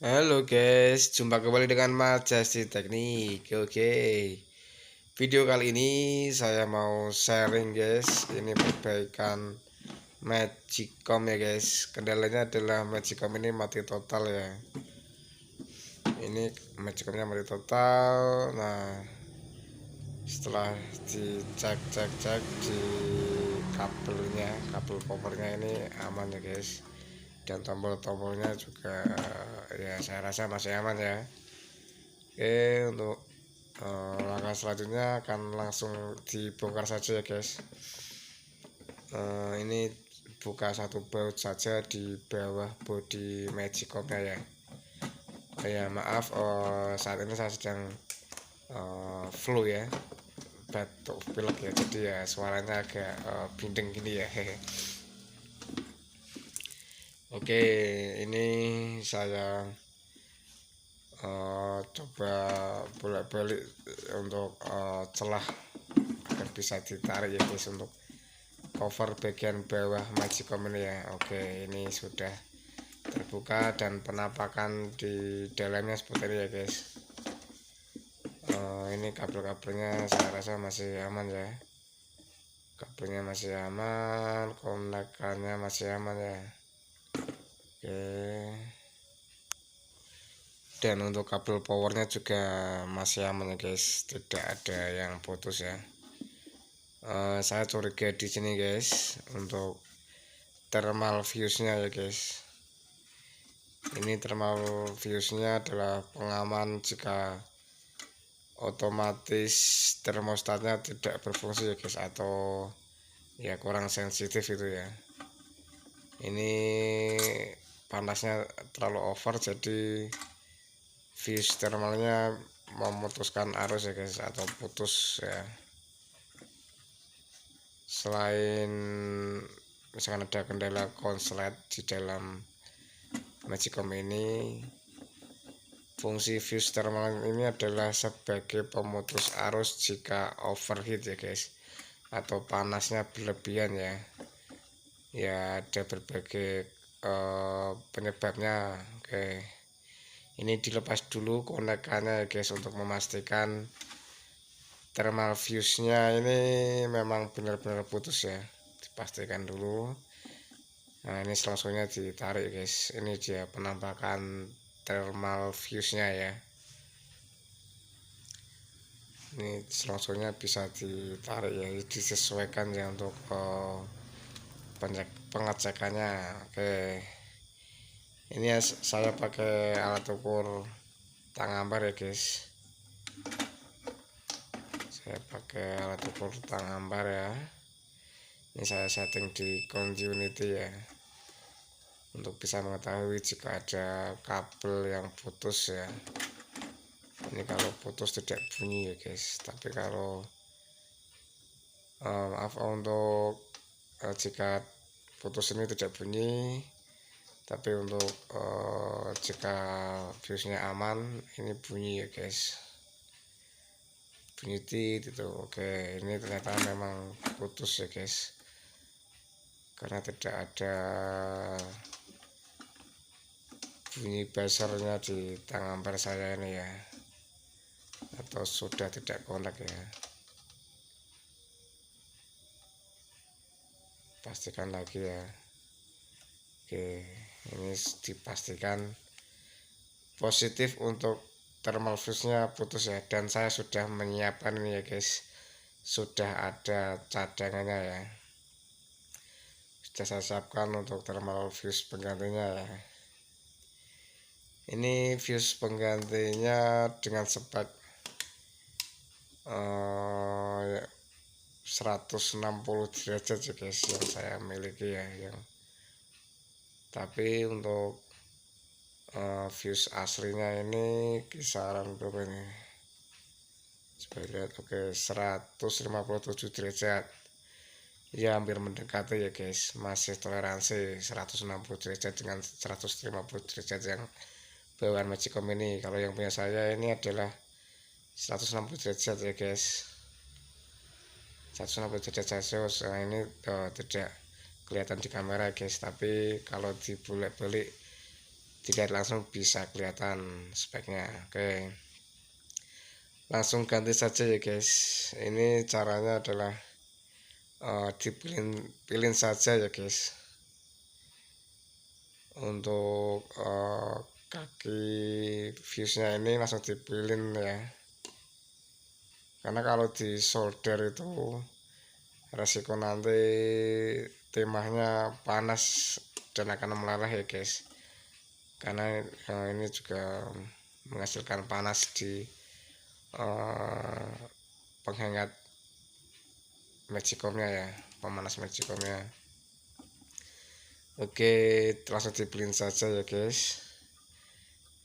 Halo guys, jumpa kembali dengan Majesti Teknik. Oke, video kali ini saya mau sharing guys. Ini perbaikan Magicom ya guys. Kendalanya adalah Magicom ini mati total ya. Ini Magicomnya mati total. Nah, setelah dicek di kabelnya, kabel powernya ini aman ya guys. Dan tombol-tombolnya juga ya saya rasa masih aman ya. Oke, untuk langkah selanjutnya akan langsung dibongkar saja ya guys. Ini buka satu baut saja di bawah bodi Magicomnya ya. Ya maaf, saat ini saya sedang flu ya, batuk pilek ya, jadi ya suaranya agak bindeng gini ya. Oke, ini saya coba bolak-balik untuk celah agar bisa ditarik ya guys, untuk cover bagian bawah Magicom ini ya. Oke, ini sudah terbuka dan penampakan di dalamnya seperti ini ya guys. Ini kabel-kabelnya saya rasa masih aman ya, kabelnya masih aman, konekannya masih aman ya. Oke, dan untuk kabel powernya juga masih aman ya guys, tidak ada yang putus ya. Saya curiga di sini guys untuk thermal fuse-nya ya guys. Ini thermal fuse-nya adalah pengaman jika otomatis termostatnya tidak berfungsi ya guys, atau ya kurang sensitif itu ya. Ini panasnya terlalu over, jadi fuse thermalnya memutuskan arus ya guys, atau putus ya. Selain misalkan ada kendala konslet di dalam Magicom ini, fungsi fuse thermal ini adalah sebagai pemutus arus jika overheat ya guys, atau panasnya berlebihan ya. Ya ada berbagai penyebabnya. Oke, ini dilepas dulu konekannya ya guys, untuk memastikan thermal fuse-nya ini memang benar-benar putus ya, dipastikan dulu. Nah, ini selongsongnya ditarik guys, ini dia penampakan thermal fuse-nya ya. Ini selongsongnya bisa ditarik ya, disesuaikan ya untuk pengecekannya. Oke, ini ya, saya pakai alat ukur tang ampar ya guys. Saya pakai alat ukur tang ampar ya. Ini saya setting di continuity ya, untuk bisa mengetahui jika ada kabel yang putus ya. Ini kalau putus tidak bunyi ya guys, tapi kalau maaf untuk jika putus ini tidak bunyi, tapi untuk jika fuse-nya aman ini bunyi ya guys, bunyi tit itu. Oke, ini ternyata memang putus ya guys, karena tidak ada bunyi buzzernya di tang ampere saya ini ya, atau sudah tidak konek ya. Pastikan lagi ya. Oke, ini dipastikan positif untuk thermal fuse-nya putus ya, dan saya sudah menyiapkan ini ya guys, sudah ada cadangannya ya, sudah saya siapkan untuk thermal fuse penggantinya ya. Ini fuse penggantinya dengan spek 160 derajat ya guys, yang saya miliki ya, yang tapi untuk fuse aslinya ini kisaran berapa ini, coba lihat. Oke, 157 derajat ya, hampir mendekati ya guys, masih toleransi 160 derajat dengan 150 derajat yang bawaan Magicom ini. Kalau yang punya saya ini adalah 160 derajat ya guys, 160 derajat Celcius. Nah, ini tidak kelihatan di kamera guys, tapi kalau dibalik-balik dilihat langsung bisa kelihatan speknya. Oke, langsung ganti saja ya guys. Ini caranya adalah dipilin saja ya guys. Untuk kaki fuse-nya ini langsung dipilin ya, karena kalau di solder itu resiko nanti timahnya panas dan akan meleleh ya guys, karena ini juga menghasilkan panas di penghangat magicomnya ya, pemanas magicomnya. Oke, langsung dipilin saja ya guys.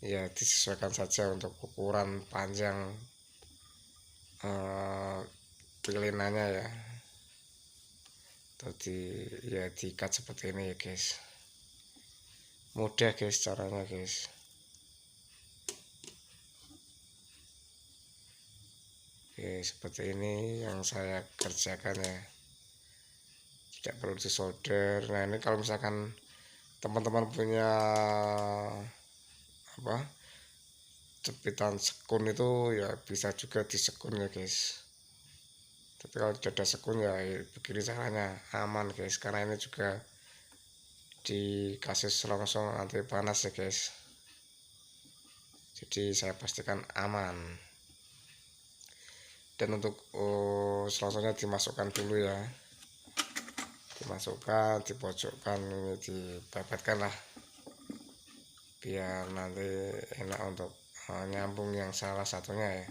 Ya, disesuaikan saja untuk ukuran panjang pilinannya ya. Tadi ya diikat seperti ini ya guys. Mudah guys caranya guys. Oke, seperti ini yang saya kerjakan ya. Tidak perlu disolder. Nah, ini kalau misalkan teman-teman punya jepitan sekun itu ya bisa juga disekun ya guys. Tapi kalau tidak ada sekun ya begini caranya, aman guys, karena ini juga dikasih selongsong anti panas ya guys, jadi saya pastikan aman. Dan untuk selongsongnya dimasukkan dulu ya, dimasukkan, dipojokkan, ini dipepetkan lah biar nanti enak untuk nyambung yang salah satunya ya.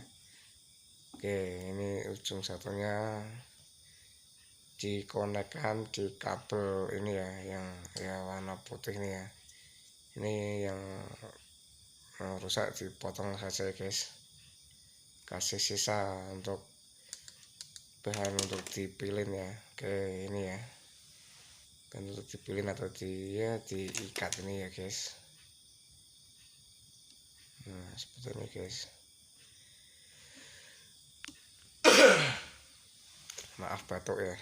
Oke, ini ujung satunya dikonekkan di kabel ini ya, yang warna putih ini ya. Ini yang rusak dipotong saja ya guys, kasih sisa untuk bahan untuk dipilin ya. Oke, ini ya kan untuk dipilin atau diikat ini ya guys. Nah, seperti ini guys. Maaf batuk ya.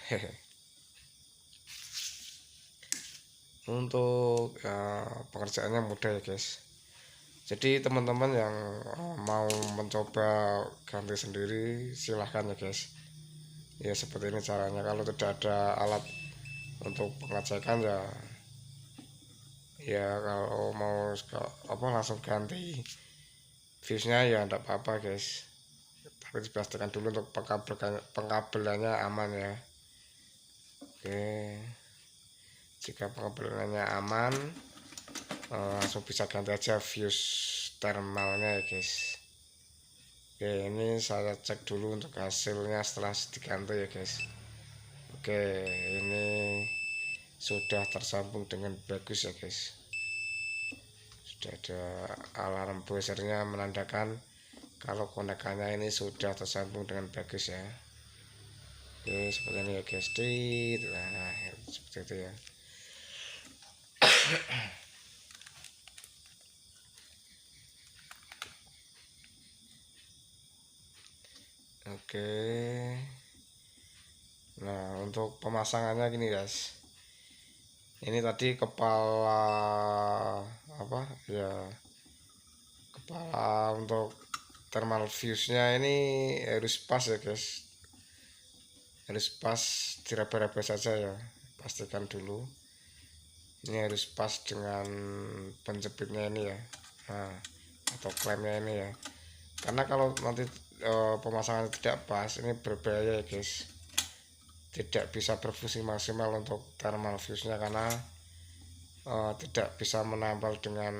Untuk pengerjaannya mudah ya guys. Jadi teman-teman yang mau mencoba ganti sendiri silahkan ya guys. Ya seperti ini caranya. Kalau tidak ada alat untuk pengecekan ya kalau mau langsung ganti fuse nya ya tidak apa-apa guys. Tapi dipastikan dulu untuk pengkabelannya aman ya. Oke, jika pengabelannya aman langsung bisa ganti aja fuse thermalnya ya guys. Oke, ini saya cek dulu untuk hasilnya setelah diganti ya guys. Oke, ini sudah tersambung dengan bagus ya guys. Sudah ada alarm buzzernya menandakan kalau konekannya ini sudah tersambung dengan bagus ya. Oke, seperti ini ya guys. Nah, seperti itu ya. Oke, nah untuk pemasangannya gini guys. Ini tadi kepala kepala untuk thermal fuse nya ini harus pas ya guys, harus pas, diraba-raba saja ya, pastikan dulu ini harus pas dengan penjepitnya ini ya, nah atau klemnya ini ya, karena kalau nanti pemasangan tidak pas ini berbahaya ya guys, tidak bisa berfungsi maksimal untuk thermal fuse nya karena tidak bisa menambal dengan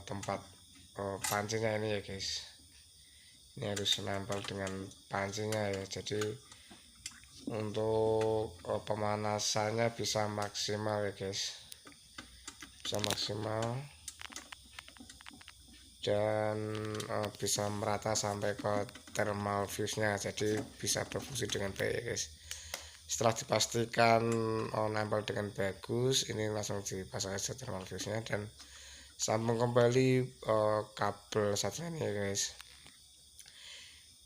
tempat pancinya ini ya guys. Ini harus menambal dengan pancinya ya, jadi untuk pemanasannya bisa maksimal ya guys, bisa maksimal dan bisa merata sampai ke thermal fuse nya, jadi bisa berfungsi dengan baik ya guys. Setelah dipastikan nempel dengan bagus, ini langsung dipasang aja thermal fuse nya dan sambung kembali kabel satunya ini ya guys,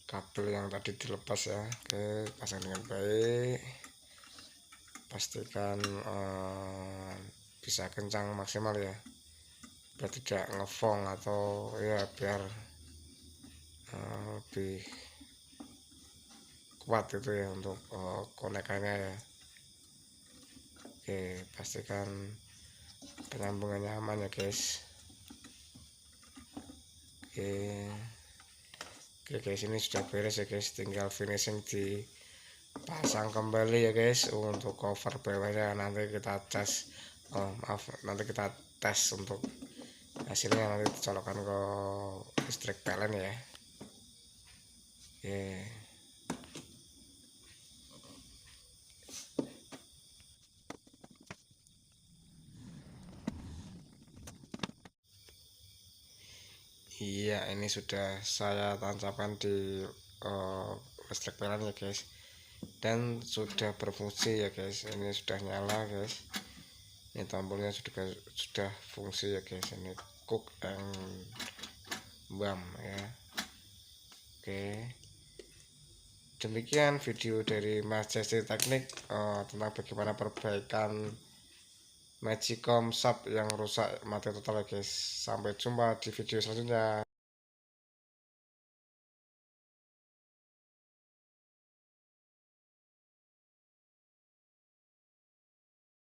kabel yang tadi dilepas ya. Oke, pasang dengan baik, pastikan bisa kencang maksimal ya. biar tidak ngefong atau ya biar lebih kuat itu ya untuk konekannya ya. Oke, pastikan penyambungannya aman ya guys. Oke, oke guys, ini sudah beres ya guys, tinggal finishing di pasang kembali ya guys. Untuk cover bawahnya nanti kita tes, nanti kita tes untuk hasilnya, nanti dicolokkan ke listrik PLN ya. Oke. Iya, ini sudah saya tancapkan di listrik PLN ya guys, dan sudah berfungsi ya guys. Ini sudah nyala guys, ini tombolnya sudah fungsi ya guys. Ini cook and bam ya. Oke, demikian video dari Mas Jesse Teknik tentang bagaimana perbaikan Magicom Shop yang rusak mati total ya guys. Sampai jumpa di video selanjutnya.